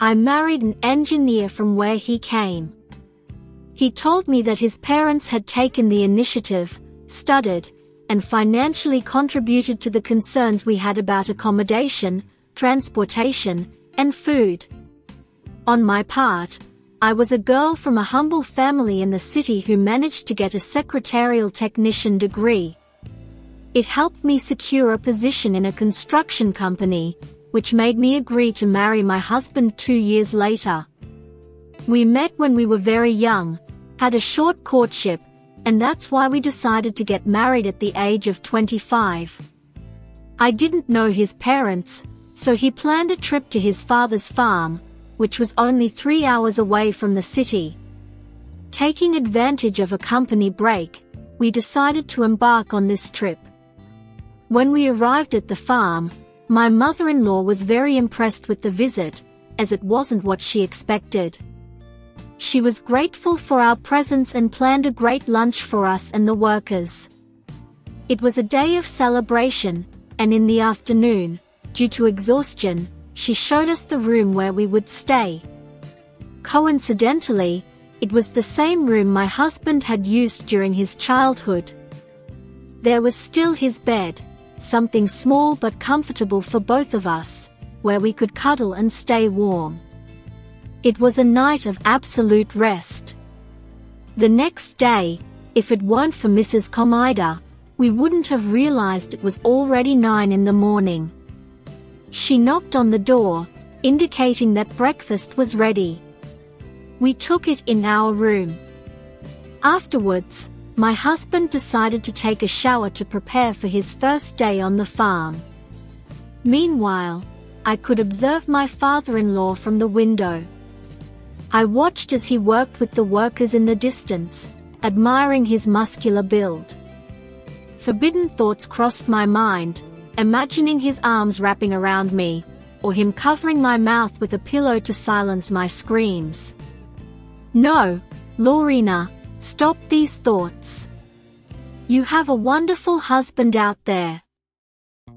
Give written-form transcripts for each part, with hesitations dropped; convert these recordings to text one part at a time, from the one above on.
I married an engineer from where he came. He told me that his parents had taken the initiative, studied, and financially contributed to the concerns we had about accommodation, transportation, and food. On my part, I was a girl from a humble family in the city who managed to get a secretarial technician degree. It helped me secure a position in a construction company, which made me agree to marry my husband 2 years later. We met when we were very young, had a short courtship, and that's why we decided to get married at the age of 25. I didn't know his parents, so he planned a trip to his father's farm, which was only 3 hours away from the city. Taking advantage of a company break, we decided to embark on this trip. When we arrived at the farm, my mother-in-law was very impressed with the visit, as it wasn't what she expected. She was grateful for our presence and planned a great lunch for us and the workers. It was a day of celebration, and in the afternoon, due to exhaustion, she showed us the room where we would stay. Coincidentally, it was the same room my husband had used during his childhood. There was still his bed, something small but comfortable for both of us, where we could cuddle and stay warm. It was a night of absolute rest. The next day, if it weren't for Mrs. Comida, we wouldn't have realized it was already 9 in the morning. She knocked on the door, indicating that breakfast was ready. We took it in our room. Afterwards, my husband decided to take a shower to prepare for his first day on the farm. Meanwhile, I could observe my father-in-law from the window. I watched as he worked with the workers in the distance, admiring his muscular build. Forbidden thoughts crossed my mind, imagining his arms wrapping around me, or him covering my mouth with a pillow to silence my screams. No, Lorena, stop these thoughts. You have a wonderful husband out there.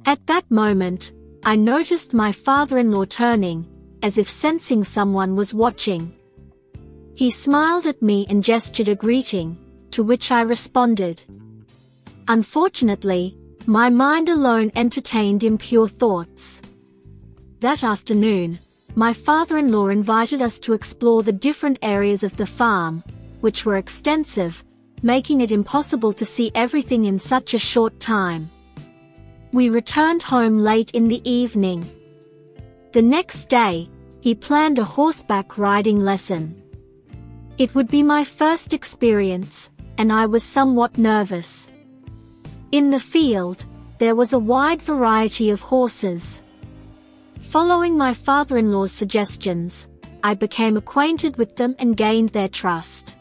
At that moment, I noticed my father-in-law turning, as if sensing someone was watching. He smiled at me and gestured a greeting, to which I responded. Unfortunately, my mind alone entertained impure thoughts. That afternoon, my father-in-law invited us to explore the different areas of the farm, which were extensive, making it impossible to see everything in such a short time. We returned home late in the evening. The next day, he planned a horseback riding lesson. It would be my first experience, and I was somewhat nervous. In the field, there was a wide variety of horses. Following my father-in-law's suggestions, I became acquainted with them and gained their trust.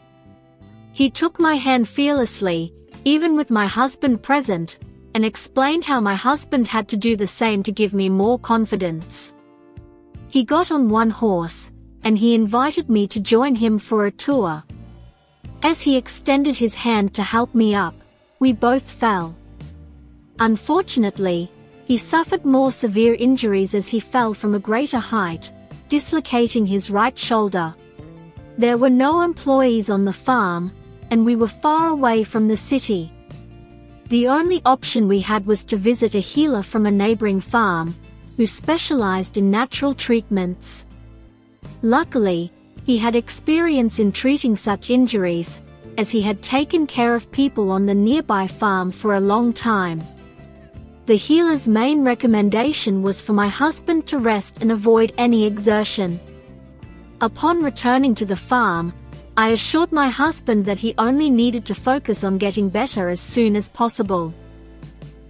He took my hand fearlessly, even with my husband present, and explained how my husband had to do the same to give me more confidence. He got on one horse, and he invited me to join him for a tour. As he extended his hand to help me up, we both fell. Unfortunately, he suffered more severe injuries as he fell from a greater height, dislocating his right shoulder. There were no employees on the farm, and we were far away from the city. The only option we had was to visit a healer from a neighboring farm, who specialized in natural treatments. Luckily, he had experience in treating such injuries, as he had taken care of people on the nearby farm for a long time. The healer's main recommendation was for my husband to rest and avoid any exertion. Upon returning to the farm, I assured my husband that he only needed to focus on getting better as soon as possible.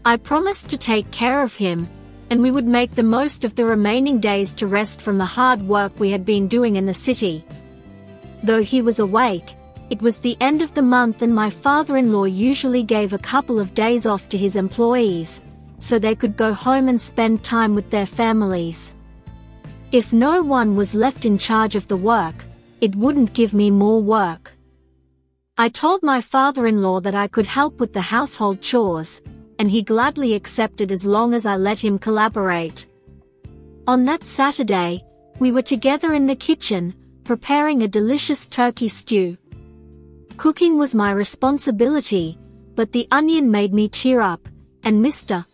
I promised to take care of him, and we would make the most of the remaining days to rest from the hard work we had been doing in the city. Though he was awake, it was the end of the month and my father-in-law usually gave a couple of days off to his employees, so they could go home and spend time with their families. If no one was left in charge of the work, it wouldn't give me more work. I told my father-in-law that I could help with the household chores, and he gladly accepted as long as I let him collaborate. On that Saturday, We were together in the kitchen, preparing a delicious turkey stew. Cooking was my responsibility, but the onion made me tear up, and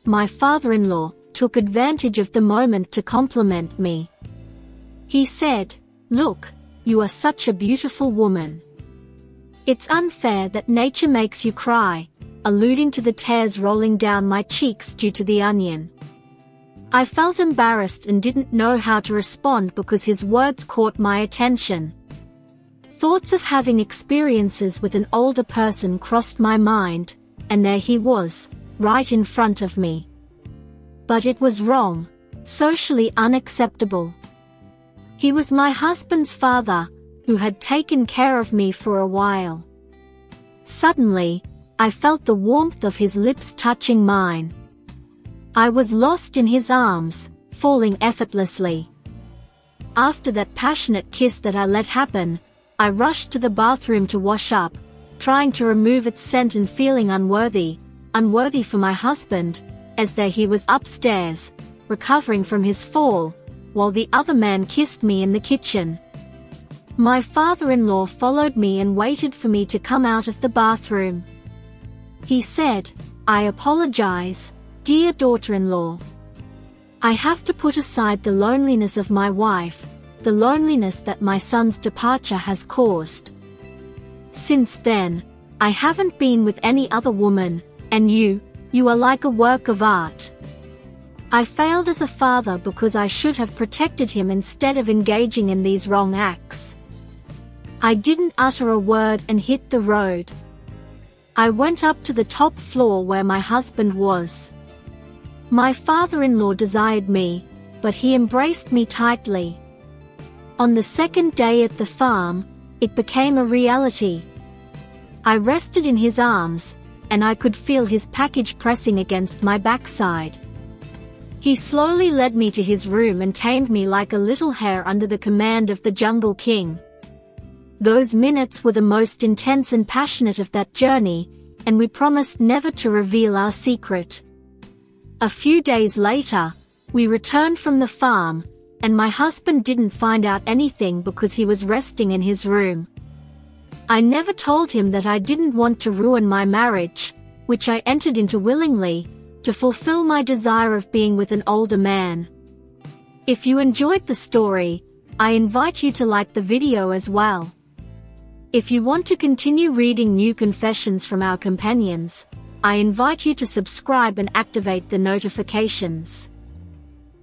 my father-in-law, took advantage of the moment to compliment me. He said, "Look, you are such a beautiful woman. It's unfair that nature makes you cry," alluding to the tears rolling down my cheeks due to the onion. I felt embarrassed and didn't know how to respond because his words caught my attention. Thoughts of having experiences with an older person crossed my mind, and there he was, right in front of me. But it was wrong, socially unacceptable. He was my husband's father, who had taken care of me for a while. Suddenly, I felt the warmth of his lips touching mine. I was lost in his arms, falling effortlessly. After that passionate kiss that I let happen, I rushed to the bathroom to wash up, trying to remove its scent and feeling unworthy for my husband, as there he was upstairs, recovering from his fall, while the other man kissed me in the kitchen. My father-in-law followed me and waited for me to come out of the bathroom. He said, "I apologize, dear daughter-in-law. I have to put aside the loneliness of my wife, the loneliness that my son's departure has caused. Since then, I haven't been with any other woman, and you are like a work of art. I failed as a father because I should have protected him instead of engaging in these wrong acts. I didn't utter a word and hit the road. I went up to the top floor where my husband was. My father-in-law desired me, but he embraced me tightly. On the second day at the farm, it became a reality. I rested in his arms, and I could feel his package pressing against my backside. He slowly led me to his room and tamed me like a little hare under the command of the Jungle King. Those minutes were the most intense and passionate of that journey, and we promised never to reveal our secret. A few days later, we returned from the farm, and my husband didn't find out anything because he was resting in his room. I never told him that I didn't want to ruin my marriage, which I entered into willingly, to fulfill my desire of being with an older man. If you enjoyed the story, I invite you to like the video as well. If you want to continue reading new confessions from our companions, I invite you to subscribe and activate the notifications.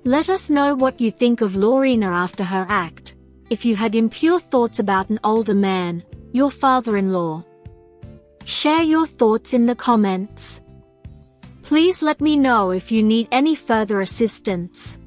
Let us know what you think of Lorena after her act, if you had impure thoughts about an older man, your father-in-law. Share your thoughts in the comments. Please let me know if you need any further assistance.